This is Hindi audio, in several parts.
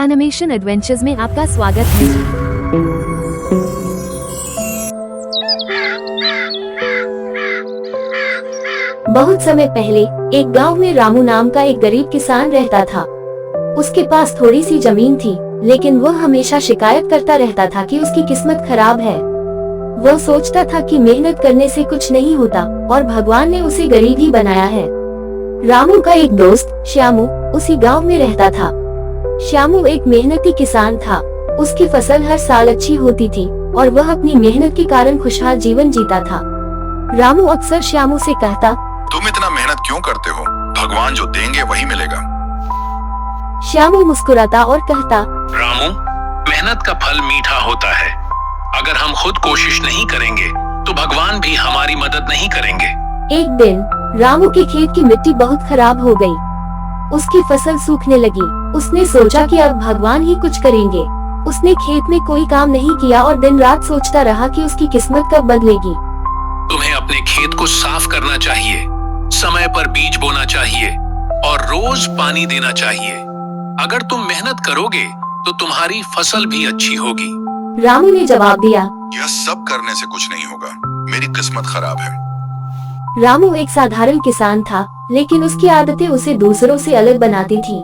एनिमेशन एडवेंचर्स में आपका स्वागत है। बहुत समय पहले एक गांव में रामू नाम का एक गरीब किसान रहता था। उसके पास थोड़ी सी जमीन थी, लेकिन वह हमेशा शिकायत करता रहता था कि उसकी किस्मत खराब है। वह सोचता था कि मेहनत करने से कुछ नहीं होता और भगवान ने उसे गरीब ही बनाया है। रामू का एक दोस्त श्यामू उसी गांव में रहता था। श्यामू एक मेहनती किसान था। उसकी फसल हर साल अच्छी होती थी और वह अपनी मेहनत के कारण खुशहाल जीवन जीता था। रामू अक्सर श्यामू से कहता, तुम इतना मेहनत क्यों करते हो? भगवान जो देंगे वही मिलेगा। श्यामू मुस्कुराता और कहता, रामू, मेहनत का फल मीठा होता है। अगर हम खुद कोशिश नहीं करेंगे तो भगवान भी हमारी मदद नहीं करेंगे। एक दिन रामू के खेत की मिट्टी बहुत खराब हो गई। उसकी फसल सूखने लगी। उसने सोचा कि अब भगवान ही कुछ करेंगे। उसने खेत में कोई काम नहीं किया और दिन रात सोचता रहा कि उसकी किस्मत कब बदलेगी। तुम्हें अपने खेत को साफ करना चाहिए, समय पर बीज बोना चाहिए और रोज पानी देना चाहिए। अगर तुम मेहनत करोगे तो तुम्हारी फसल भी अच्छी होगी। रामू ने जवाब दिया, यह सब करने से कुछ नहीं होगा, मेरी किस्मत खराब है। रामू एक साधारण किसान था, लेकिन उसकी आदतें उसे दूसरों से अलग बनाती थीं।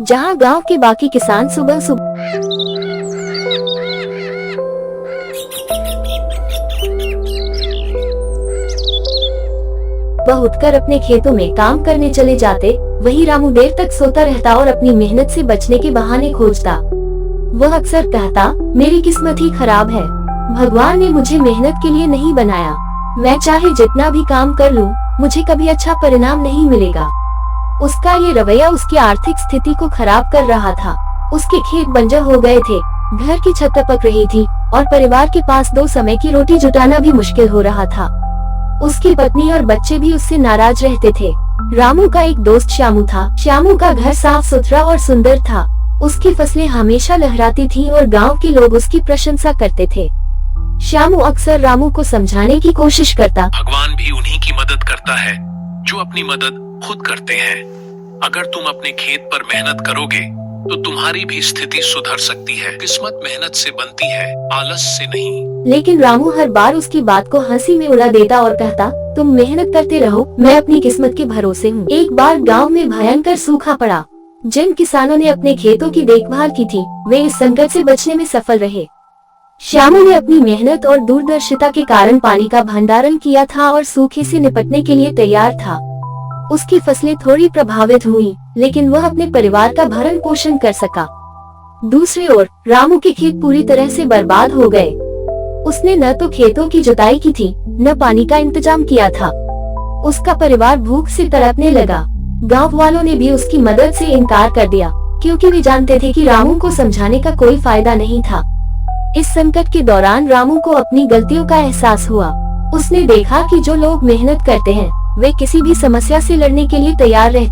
जहां गांव के बाकी किसान सुबह उठकर अपने खेतों में काम करने चले जाते, वहीं रामू देर तक सोता रहता और अपनी मेहनत से बचने के बहाने खोजता। वह अक्सर कहता, मेरी किस्मत ही खराब है। भगवान ने मुझे मेहनत के लिए नहीं बनाया। मैं चाहे जितना भी काम कर लूं, मुझे कभी अच्छा परिणाम नहीं मिलेगा। उसका ये रवैया उसकी आर्थिक स्थिति को खराब कर रहा था। उसके खेत बंजर हो गए थे, घर की छत टपक रही थी और परिवार के पास 2 समय की रोटी जुटाना भी मुश्किल हो रहा था। उसकी पत्नी और बच्चे भी उससे नाराज रहते थे। रामू का एक दोस्त श्यामू था। श्यामू का घर साफ सुथरा और सुंदर था। उसकी फसलें हमेशा लहराती थीं और गांव के लोग उसकी प्रशंसा करते थे। श्यामू अक्सर रामू को समझाने की कोशिश करता, भगवान भी उन्हीं की मदद करता है जो अपनी मदद खुद करते हैं। अगर तुम अपने खेत पर मेहनत करोगे तो तुम्हारी भी स्थिति सुधर सकती है। किस्मत मेहनत से बनती है, आलस से नहीं। लेकिन रामू हर बार उसकी बात को हंसी में उड़ा देता और कहता, तुम मेहनत करते रहो, मैं अपनी किस्मत के भरोसे हूँ। एक बार गांव में भयंकर सूखा पड़ा। जिन किसानों ने अपने खेतों की देखभाल की थी, वे इस संकट से बचने में सफल रहे। श्यामू ने अपनी मेहनत और दूरदर्शिता के कारण पानी का भंडारण किया था और सूखे से निपटने के लिए तैयार था। उसकी फसलें थोड़ी प्रभावित हुई, लेकिन वह अपने परिवार का भरण पोषण कर सका। दूसरी ओर रामू के खेत पूरी तरह से बर्बाद हो गए। उसने न तो खेतों की जुताई की थी, न पानी का इंतजाम किया था। उसका परिवार भूख से तड़पने लगा। गांव वालों ने भी उसकी मदद से इनकार कर दिया, क्योंकि वे जानते थे कि रामू को समझाने का कोई फायदा नहीं था। इस संकट के दौरान रामू को अपनी गलतियों का एहसास हुआ। उसने देखा कि जो लोग मेहनत करते हैं, वे किसी भी समस्या से लड़ने के लिए तैयार रहते